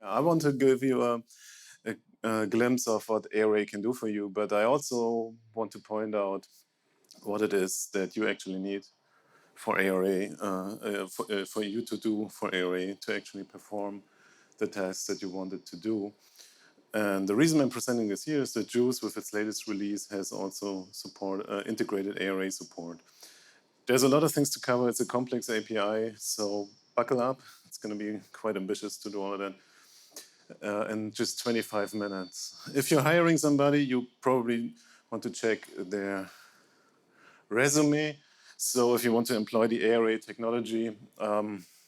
I want to give you a glimpse of what ARA can do for you, but I also want to point out what it is that you actually need for ARA, for you to do for ARA to actually perform the tasks that you wanted to do. And the reason I'm presenting this here is that Juice, with its latest release, has also integrated ARA support. There's a lot of things to cover. It's a complex API, so buckle up. It's going to be quite ambitious to do all of that in just 25 minutes. If you're hiring somebody, you probably want to check their resume. So if you want to employ the ARA technology,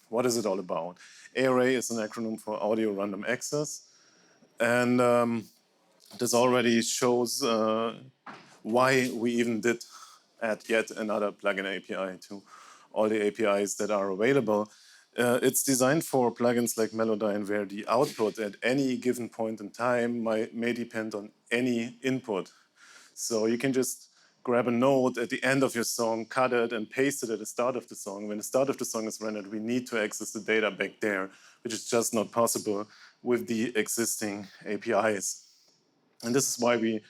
what is it all about? ARA is an acronym for Audio Random Access. And this already shows why we even did add yet another plugin API to all the APIs that are available. It's designed for plugins like Melodyne, where the output at any given point in time may depend on any input. So you can just grab a note at the end of your song, cut it, and paste it at the start of the song. When the start of the song is rendered, we need to access the data back there, which is just not possible with the existing APIs. And this is why we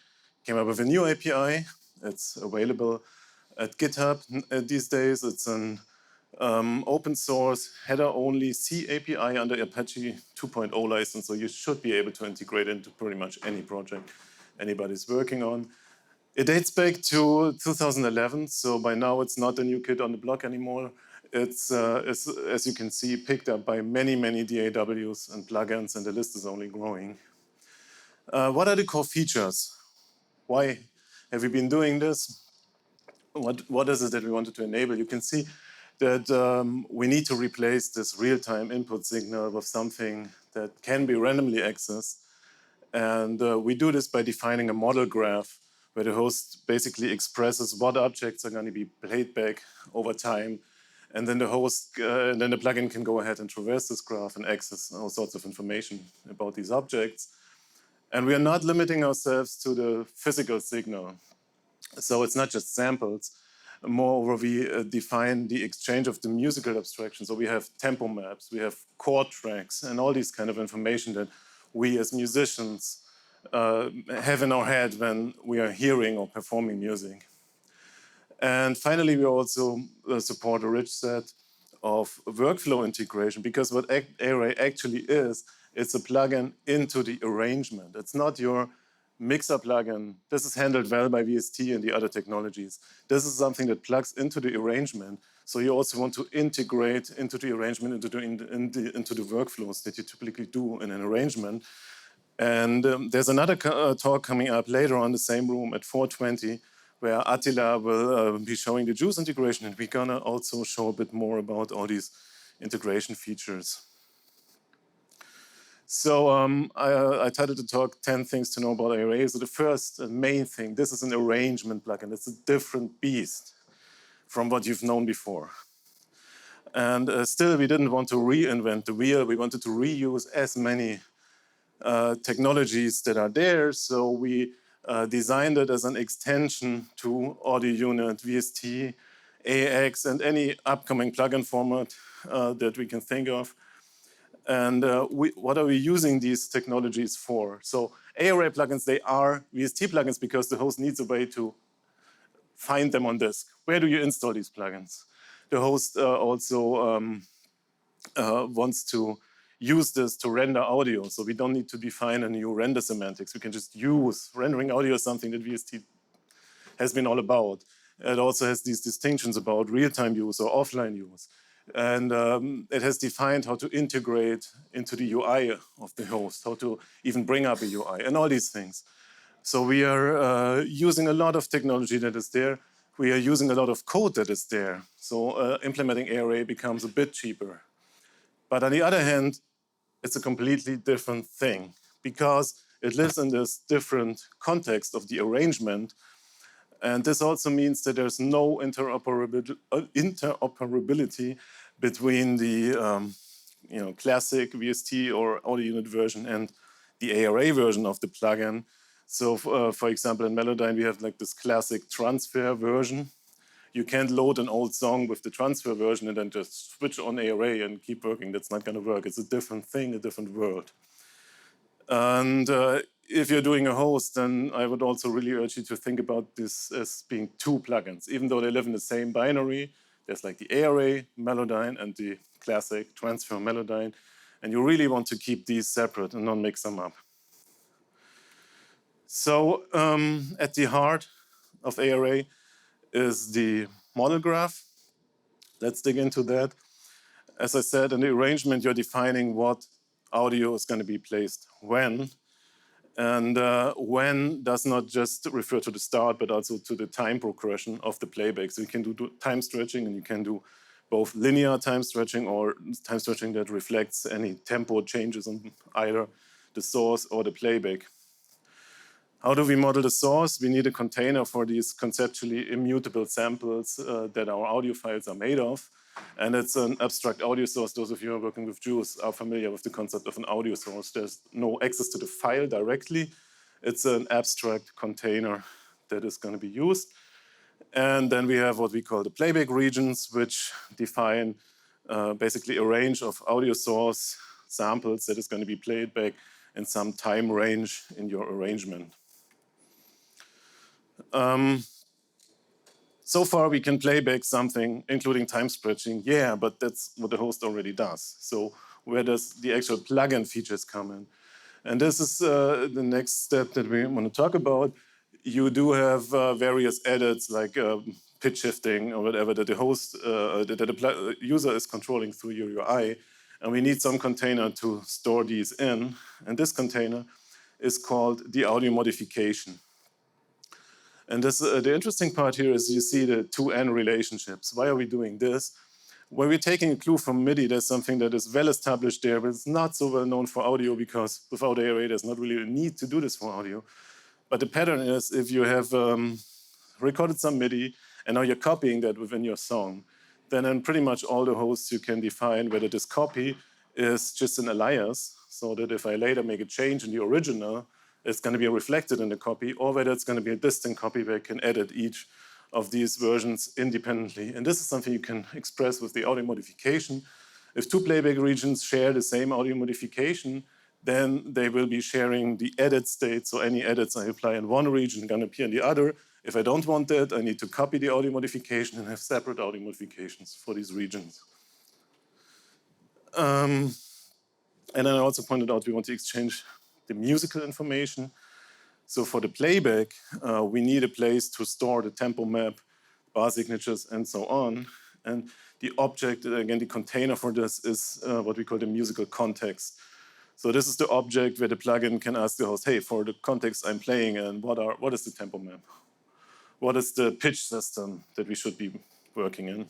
came up with a new API. It's available at GitHub these days. It's an open source header-only C API under Apache 2.0 license, so you should be able to integrate into pretty much any project anybody's working on. It dates back to 2011, so by now it's not a new kid on the block anymore. It's, as you can see, picked up by many, many DAWs and plugins, and the list is only growing. What are the core features? Why have we been doing this? What is it that we wanted to enable? You can see that we need to replace this real-time input signal with something that can be randomly accessed. And we do this by defining a model graph where the host basically expresses what objects are going to be played back over time. And then the plugin can go ahead and traverse this graph and access all sorts of information about these objects. And we are not limiting ourselves to the physical signal. So it's not just samples. Moreover, we define the exchange of the musical abstraction. So we have tempo maps, we have chord tracks, and all these kind of information that we as musicians have in our head when we are hearing or performing music. And finally, we also support a rich set of workflow integration, because what ARA actually is, it's a plugin into the arrangement. It's not your mixer plugin. This is handled well by VST and the other technologies. This is something that plugs into the arrangement. So you also want to integrate into the arrangement, into the workflows that you typically do in an arrangement. And there's another talk coming up later on in the same room at 4:20, where Attila will be showing the Juice integration, and we're gonna also show a bit more about all these integration features. So I titled the talk 10 things to know about ARA. So the first main thing, this is an arrangement plugin. It's a different beast from what you've known before. And still, we didn't want to reinvent the wheel. We wanted to reuse as many technologies that are there. So we designed it as an extension to Audio Unit, VST, AX, and any upcoming plugin format that we can think of. And what are we using these technologies for? So ARA plugins, they are VST plugins because the host needs a way to find them on disk. Where do you install these plugins? The host also wants to use this to render audio, so we don't need to define a new render semantics. We can just use rendering audio as something that VST has been all about. It also has these distinctions about real-time use or offline use. And it has defined how to integrate into the UI of the host, how to even bring up a UI, and all these things. So we are using a lot of technology that is there. We are using a lot of code that is there. So implementing ARA becomes a bit cheaper. But on the other hand, it's a completely different thing because it lives in this different context of the arrangement. And this also means that there's no interoperability between the classic VST or audio unit version and the ARA version of the plugin. So for example, in Melodyne, we have like this classic transfer version. You can't load an old song with the transfer version and then just switch on ARA and keep working. That's not going to work. It's a different thing, a different world. And if you're doing a host, then I would also really urge you to think about this as being two plugins. Even though they live in the same binary, there's like the ARA Melodyne and the classic transfer Melodyne. And you really want to keep these separate and not mix them up. So at the heart of ARA is the model graph. Let's dig into that. As I said, in the arrangement, you're defining what audio is going to be placed when. And when does not just refer to the start, but also to the time progression of the playback. So you can do time stretching, and you can do both linear time stretching or time stretching that reflects any tempo changes on either the source or the playback. How do we model the source? We need a container for these conceptually immutable samples that our audio files are made of. And it's an abstract audio source. Those of you who are working with Jews are familiar with the concept of an audio source. There's no access to the file directly. It's an abstract container that is going to be used. And then we have what we call the playback regions, which define basically a range of audio source samples that is going to be played back in some time range in your arrangement. So far, we can play back something, including time stretching. Yeah, but that's what the host already does. So where does the actual plugin features come in? And this is the next step that we want to talk about. You do have various edits like pitch shifting or whatever that the host, that the user is controlling through your UI. And we need some container to store these in. And this container is called the audio modification. And this, the interesting part here is you see the 2N relationships. Why are we doing this? When we're taking a clue from MIDI, there's something that is well established there, but it's not so well known for audio because without ARA, there's not really a need to do this for audio. But the pattern is if you have recorded some MIDI and now you're copying that within your song, then in pretty much all the hosts you can define whether this copy is just an alias, so that if I later make a change in the original, it's going to be reflected in the copy, or whether it's going to be a distinct copy where I can edit each of these versions independently. And this is something you can express with the audio modification. If two playback regions share the same audio modification, then they will be sharing the edit state. So any edits I apply in one region are going to appear in the other. If I don't want that, I need to copy the audio modification and have separate audio modifications for these regions. And then I also pointed out we want to exchange the musical information. So for the playback, we need a place to store the tempo map, bar signatures, and so on. And the object, again, the container for this is what we call the musical context. So this is the object where the plugin can ask the host, hey, for the context I'm playing in, what is the tempo map? What is the pitch system that we should be working in?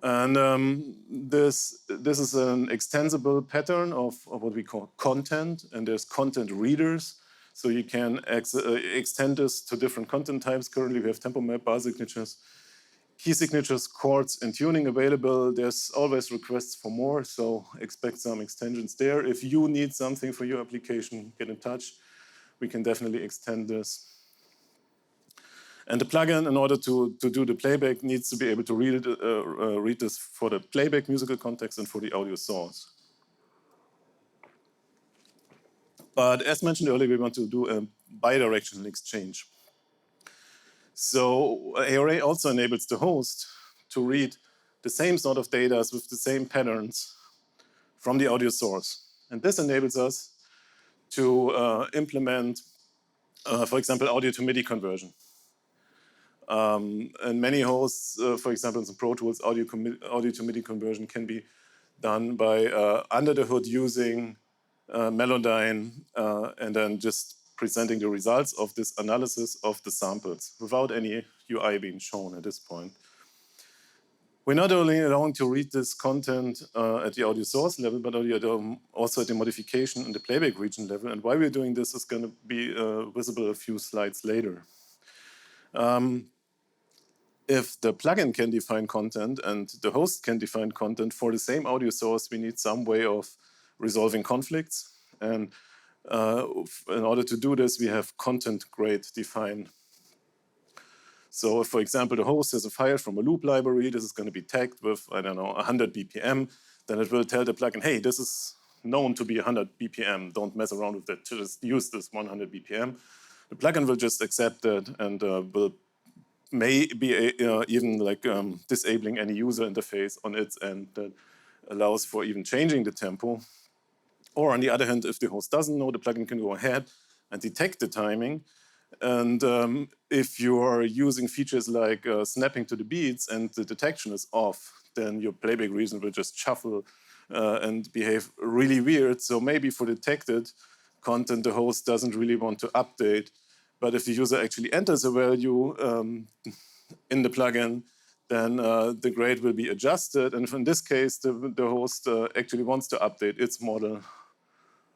And this is an extensible pattern of what we call content, and there's content readers. So you can extend this to different content types. Currently, we have tempo map, bar signatures, key signatures, chords, and tuning available. There's always requests for more, so expect some extensions there. If you need something for your application, get in touch. We can definitely extend this. And the plugin, in order to do the playback, needs to be able to read this for the playback musical context and for the audio source. But as mentioned earlier, we want to do a bi-directional exchange. So ARA also enables the host to read the same sort of data with the same patterns from the audio source. And this enables us to implement, for example, audio to MIDI conversion. And many hosts, for example, in Pro Tools, audio to MIDI conversion can be done by under the hood using Melodyne and then just presenting the results of this analysis of the samples without any UI being shown at this point. We're not only allowing to read this content at the audio source level, but also at the modification and the playback region level. And why we're doing this is going to be visible a few slides later. If the plugin can define content and the host can define content for the same audio source, we need some way of resolving conflicts. And in order to do this, we have content grade define. So if, for example, the host has a file from a loop library, this is going to be tagged with, I don't know, 100 BPM, then it will tell the plugin, hey, this is known to be 100 BPM. Don't mess around with it. Just use this 100 BPM. The plugin will just accept it and will maybe even like disabling any user interface on its end that allows for even changing the tempo. Or on the other hand, if the host doesn't know, the plugin can go ahead and detect the timing. And if you are using features like snapping to the beats and the detection is off, then your playback region will just shuffle and behave really weird. So maybe for detected content, the host doesn't really want to update. But if the user actually enters a value in the plugin, then the grade will be adjusted. And in this case, the host actually wants to update its model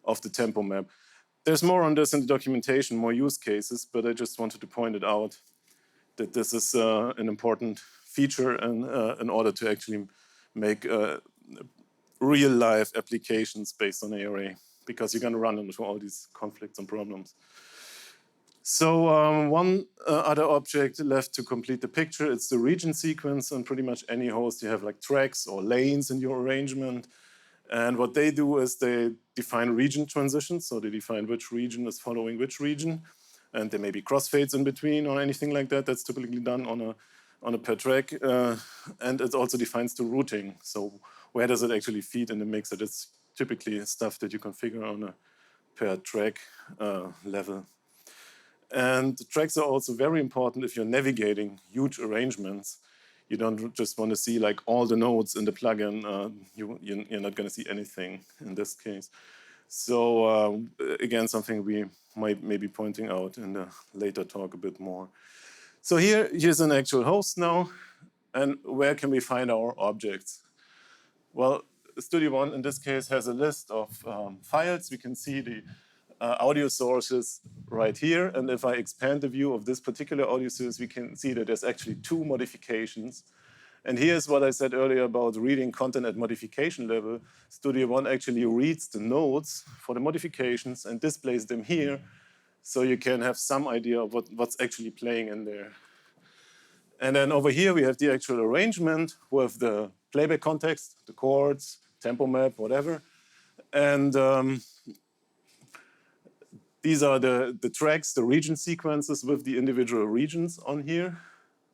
of the tempo map. There's more on this in the documentation, more use cases, but I just wanted to point it out that this is an important feature in order to actually make real life applications based on ARA, because you're going to run into all these conflicts and problems. So one other object left to complete the picture, it's the region sequence. On pretty much any host, you have like tracks or lanes in your arrangement. And what they do is they define region transitions. So they define which region is following which region. And there may be crossfades in between or anything like that. That's typically done on a per track. And it also defines the routing. So where does it actually feed in the mixer? That's typically stuff that you configure on a per track level. And the tracks are also very important if you're navigating huge arrangements. You don't just want to see like all the nodes in the plugin. You're not going to see anything in this case. So again, something we might maybe pointing out in the later talk a bit more. So here's an actual host now. And where can we find our objects? Well, Studio One in this case has a list of files. We can see the audio sources right here. And if I expand the view of this particular audio source, we can see that there's actually two modifications. And here's what I said earlier about reading content at modification level. Studio One actually reads the nodes for the modifications and displays them here, so you can have some idea of what's actually playing in there. And then over here, we have the actual arrangement with the playback context, the chords, tempo map, whatever. And these are the tracks, the region sequences with the individual regions on here.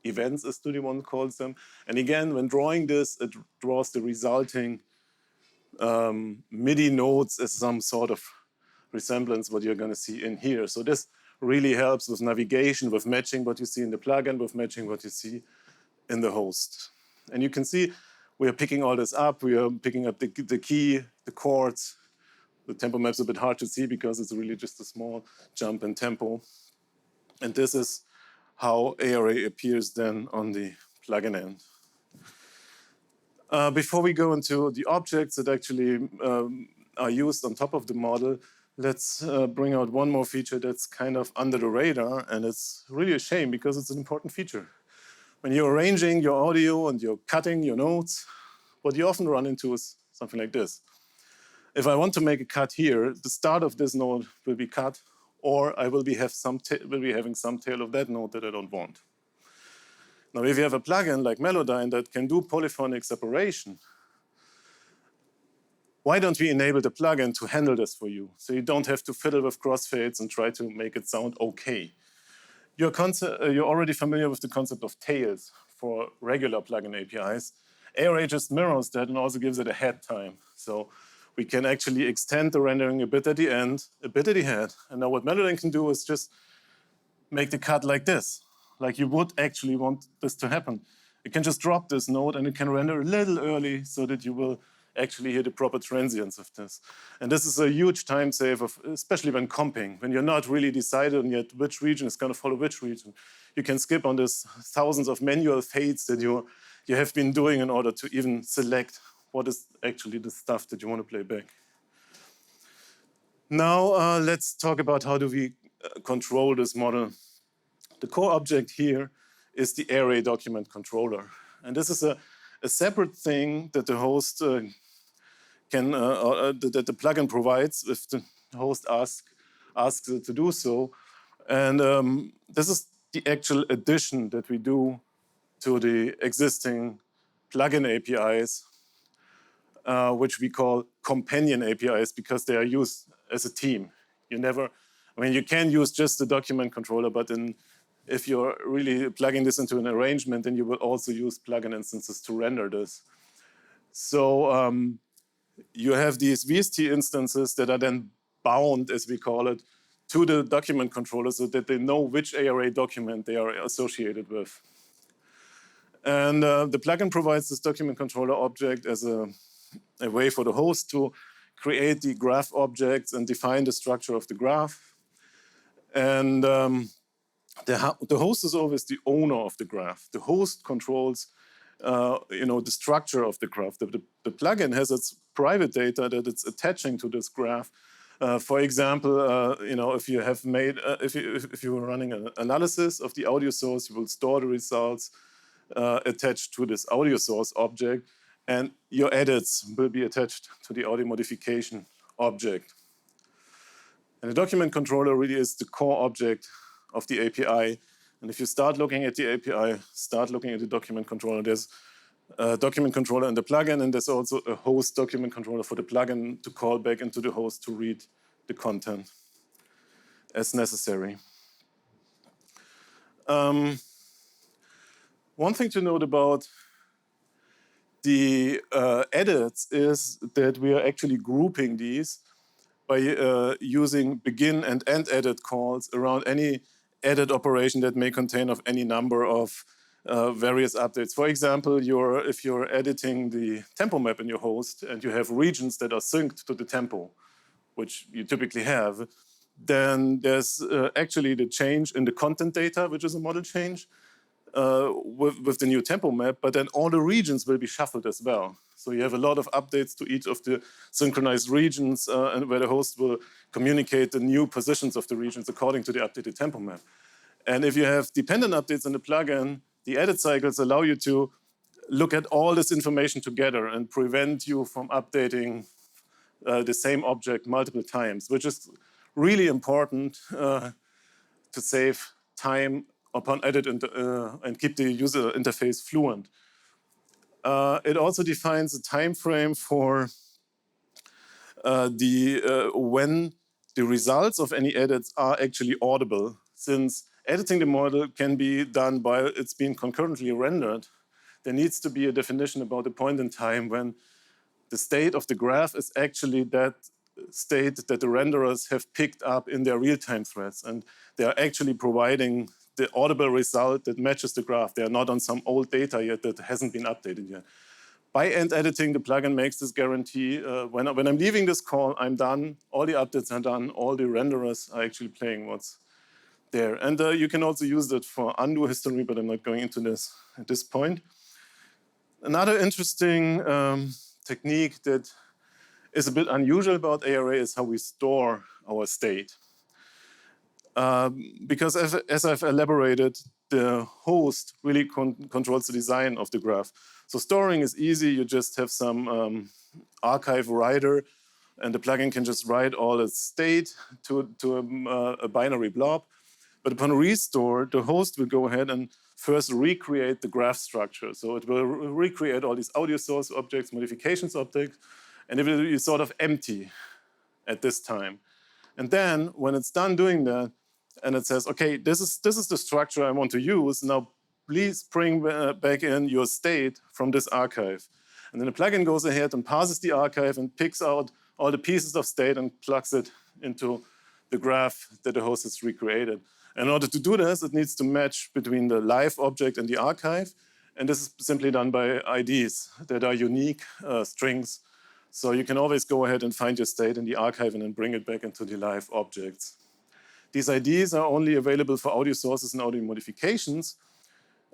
Events, as Studio One calls them. And again, when drawing this, it draws the resulting MIDI notes as some sort of resemblance what you're going to see in here. So this really helps with navigation, with matching what you see in the plugin, with matching what you see in the host. And you can see we are picking all this up. We are picking up the key, the chords. The tempo map's a bit hard to see because it's really just a small jump in tempo. And this is how ARA appears then on the plugin end. Before we go into the objects that actually are used on top of the model, let's bring out one more feature that's kind of under the radar, and it's really a shame because it's an important feature. When you're arranging your audio and you're cutting your notes, what you often run into is something like this. If I want to make a cut here, the start of this note will be cut, or I will be having some tail of that note that I don't want. Now, if you have a plugin like Melodyne that can do polyphonic separation, why don't we enable the plugin to handle this for you? So you don't have to fiddle with crossfades and try to make it sound okay. You're already familiar with the concept of tails for regular plugin APIs. ARA just mirrors that and also gives it a head time. So we can actually extend the rendering a bit at the end, a bit at the head. And now what Melodyne can do is just make the cut like this, like you would actually want this to happen. You can just drop this note and it can render a little early so that you will actually hear the proper transients of this. And this is a huge time save, especially when comping, when you're not really decided on yet which region is going to follow which region. You can skip on this thousands of manual fades that you have been doing in order to even select what is actually the stuff that you want to play back. Now let's talk about how do we control this model. The core object here is the ARA document controller. And this is a separate thing that the host that the plugin provides if the host asks it to do so. And this is the actual addition that we do to the existing plugin APIs, which we call companion APIs because they are used as a team. You never, I mean, you can use just the document controller, but if you're really plugging this into an arrangement, then you will also use plugin instances to render this. So you have these VST instances that are then bound, as we call it, to the document controller so that they know which ARA document they are associated with. And the plugin provides this document controller object as a way for the host to create the graph objects and define the structure of the graph. And the host is always the owner of the graph. The host controls the structure of the graph. The plugin has its private data that it's attaching to this graph. For example, if you have made, if you were running an analysis of the audio source, you will store the results attached to this audio source object, and your edits will be attached to the audio modification object. And the document controller really is the core object of the API. And if you start looking at the API, start looking at the document controller, there's a document controller in the plugin, and there's also a host document controller for the plugin to call back into the host to read the content as necessary. One thing to note about the edits is that we are actually grouping these by using begin and end edit calls around any edit operation that may contain of any number of various updates. For example, if you're editing the tempo map in your host and you have regions that are synced to the tempo, which you typically have, then there's actually the change in the content data, which is a model change, with the new tempo map, but then all the regions will be shuffled as well. So you have a lot of updates to each of the synchronized regions and where the host will communicate the new positions of the regions according to the updated tempo map. And if you have dependent updates in the plugin, the edit cycles allow you to look at all this information together and prevent you from updating the same object multiple times, which is really important to save time upon edit and keep the user interface fluent. It also defines a time frame for when the results of any edits are actually audible. Since editing the model can be done by it's being concurrently rendered, there needs to be a definition about the point in time when the state of the graph is actually that state that the renderers have picked up in their real-time threads, and they are actually providing the audible result that matches the graph. They are not on some old data yet that hasn't been updated yet. By end editing, the plugin makes this guarantee. When I'm leaving this call, I'm done. All the updates are done. All the renderers are actually playing what's there. And you can also use that for undo history, but I'm not going into this at this point. Another interesting technique that is a bit unusual about ARA is how we store our state. Because as I've elaborated, the host really controls the design of the graph. So storing is easy. You just have some archive writer, and the plugin can just write all its state to a binary blob. But upon restore, the host will go ahead and first recreate the graph structure. So it will recreate all these audio source objects, modifications objects, and it will be sort of empty at this time. And then when it's done doing that, and it says, okay, this is the structure I want to use. Now, please bring back in your state from this archive. And then the plugin goes ahead and parses the archive and picks out all the pieces of state and plugs it into the graph that the host has recreated. In order to do this, it needs to match between the live object and the archive. And this is simply done by IDs that are unique strings. So you can always go ahead and find your state in the archive and then bring it back into the live objects. These IDs are only available for audio sources and audio modifications,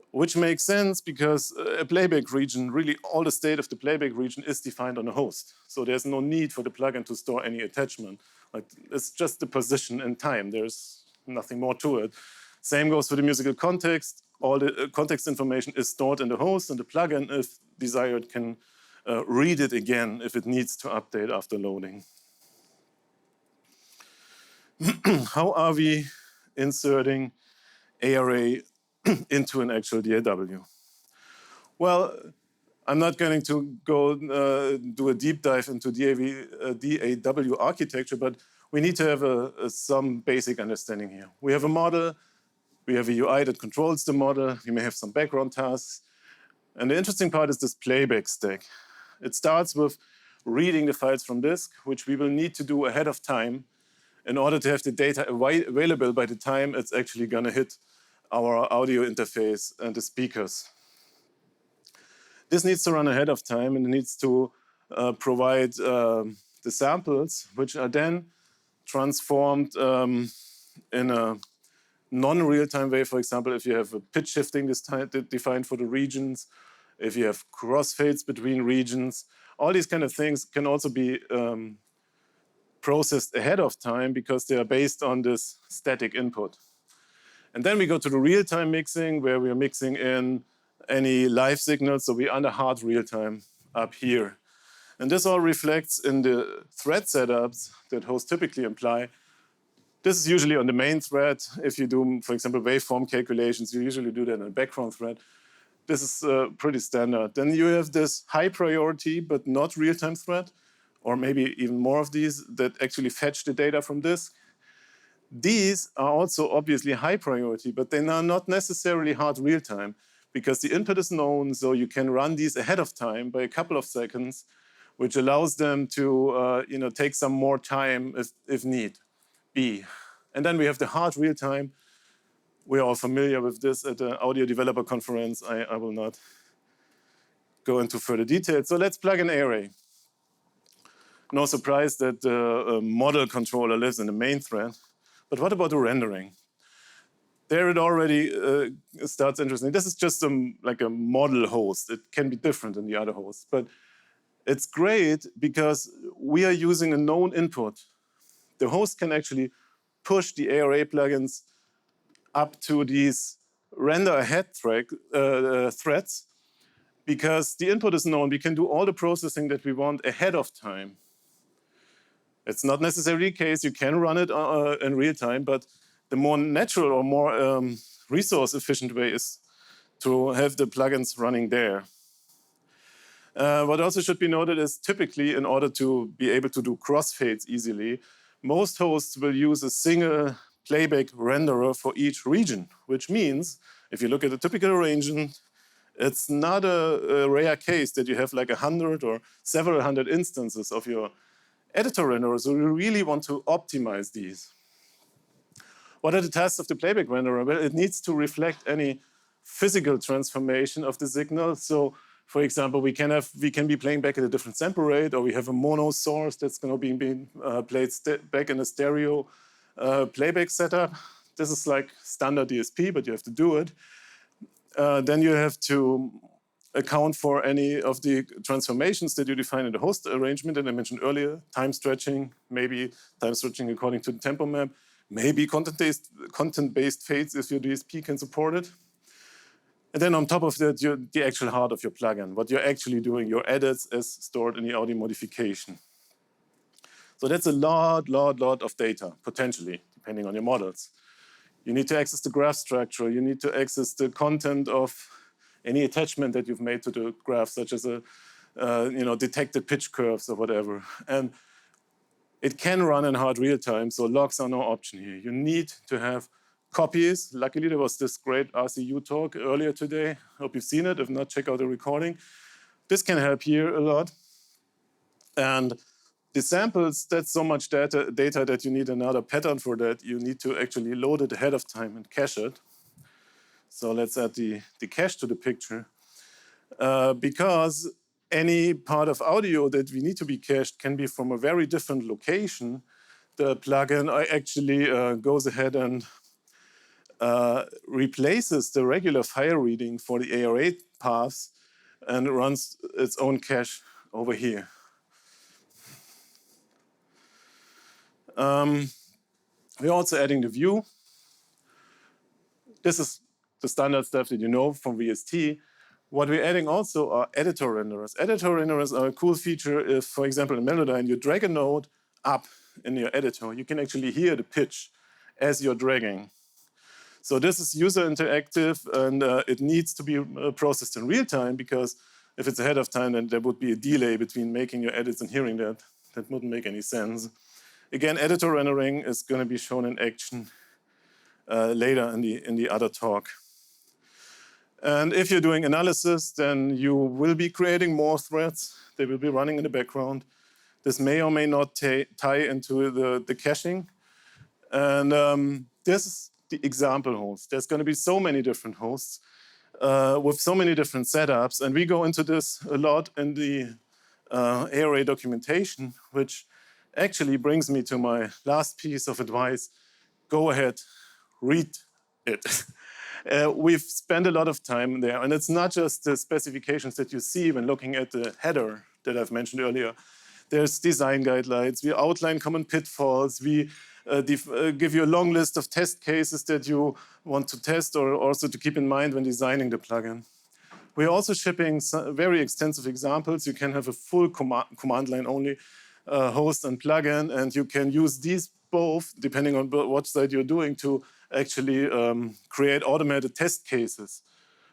which makes sense because a playback region, really all the state of the playback region is defined on a host. So there's no need for the plugin to store any attachment. It's just the position and time. There's nothing more to it. Same goes for the musical context. All the context information is stored in the host, and the plugin, if desired, can read it again if it needs to update after loading. How are we inserting ARA into an actual DAW. Well, I'm not going to go do a deep dive into DAW architecture, but we need to have some basic understanding here. We have a model, we have a UI that controls the model, we may have some background tasks, and the interesting part is this playback stack. It starts with reading the files from disk, which we will need to do ahead of time in order to have the data available by the time it's actually going to hit our audio interface and the speakers. This needs to run ahead of time, and it needs to provide the samples, which are then transformed in a non-real-time way. For example, if you have a pitch shifting defined for the regions, if you have crossfades between regions, all these kind of things can also be processed ahead of time because they are based on this static input. And then we go to the real-time mixing, where we are mixing in any live signals, so we're under hard real-time up here. And this all reflects in the thread setups that hosts typically imply. This is usually on the main thread. If you do, for example, waveform calculations, you usually do that in a background thread. This is pretty standard. Then you have this high priority but not real-time thread, or maybe even more of these that actually fetch the data from disk. These are also obviously high priority, but they are not necessarily hard real-time because the input is known, so you can run these ahead of time by a couple of seconds, which allows them to take some more time if need be. And then we have the hard real-time. We're all familiar with this at the Audio Developer Conference. I will not go into further detail. So let's plug an ARA. No surprise that the model controller lives in the main thread. But what about the rendering? There it already starts interesting. This is just like a model host. It can be different than the other hosts. But it's great because we are using a known input. The host can actually push the ARA plugins up to these render ahead threads because the input is known. We can do all the processing that we want ahead of time. It's not necessarily the case. You can run it in real time, but the more natural or more resource efficient way is to have the plugins running there. What also should be noted is typically in order to be able to do crossfades easily, most hosts will use a single playback renderer for each region, which means if you look at a typical arrangement, it's not a rare case that you have like 100 or several hundred instances of your editor renderer, so you really want to optimize these. What are the tasks of the playback renderer? Well, it needs to reflect any physical transformation of the signal. So, for example, we can be playing back at a different sample rate, or we have a mono source that's going to be played back in a stereo playback setup. This is like standard DSP, but you have to do it. Then you have to account for any of the transformations that you define in the host arrangement that I mentioned earlier, time stretching, maybe time stretching according to the tempo map, maybe content-based fades if your DSP can support it. And then on top of that, the actual heart of your plugin, what you're actually doing, your edits as stored in the audio modification. So that's a lot of data, potentially, depending on your models. You need to access the graph structure. You need to access the content of any attachment that you've made to the graph, such as a detected pitch curves or whatever. And it can run in hard real time, so logs are no option here. You need to have copies. Luckily, there was this great RCU talk earlier today. Hope you've seen it. If not, check out the recording. This can help here a lot. And the samples, that's so much data that you need another pattern for that. You need to actually load it ahead of time and cache it. So let's add the cache to the picture. Because any part of audio that we need to be cached can be from a very different location. The plugin actually goes ahead and replaces the regular file reading for the ARA paths and runs its own cache over here. We're also adding the view. This is the standard stuff that you know from VST. What we're adding also are editor renderers. Editor renderers are a cool feature if, for example, in Melodyne, you drag a node up in your editor. You can actually hear the pitch as you're dragging. So this is user interactive, and it needs to be processed in real time, because if it's ahead of time, then there would be a delay between making your edits and hearing that. That wouldn't make any sense. Again, editor rendering is going to be shown in action later in the other talk. And if you're doing analysis, then you will be creating more threads. They will be running in the background. This may or may not tie into the caching. And this is the example host. There's going to be so many different hosts with so many different setups. And we go into this a lot in the ARA documentation, which actually brings me to my last piece of advice. Go ahead, read it. We've spent a lot of time there, and it's not just the specifications that you see when looking at the header that I've mentioned earlier. There's design guidelines, we outline common pitfalls, we give you a long list of test cases that you want to test or also to keep in mind when designing the plugin. We're also shipping some very extensive examples. You can have a full command line only host and plugin, and you can use these both, depending on what side you're doing, to actually create automated test cases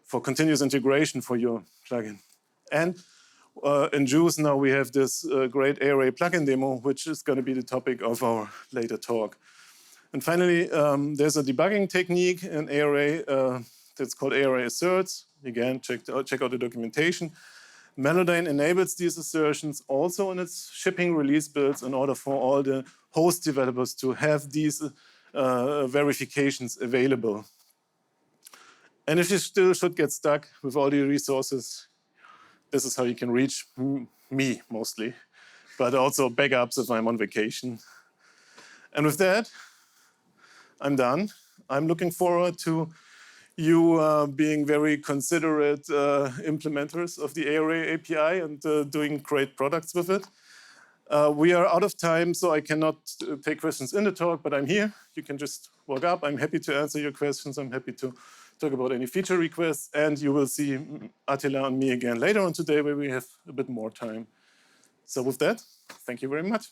for continuous integration for your plugin. And in Juice now we have this great ARA plugin demo, which is going to be the topic of our later talk. And finally, there's a debugging technique in ARA that's called ARA asserts. Again, check out the documentation. Melodyne enables these assertions also in its shipping release builds in order for all the host developers to have these verifications available. And if you still should get stuck with all the resources, this is how you can reach me mostly, but also backups if I'm on vacation. And with that, I'm done. I'm looking forward to you being very considerate implementers of the ARA API and doing great products with it. We are out of time, so I cannot take questions in the talk, but I'm here. You can just walk up. I'm happy to answer your questions. I'm happy to talk about any feature requests, and you will see Attila and me again later on today where we have a bit more time. So with that, thank you very much.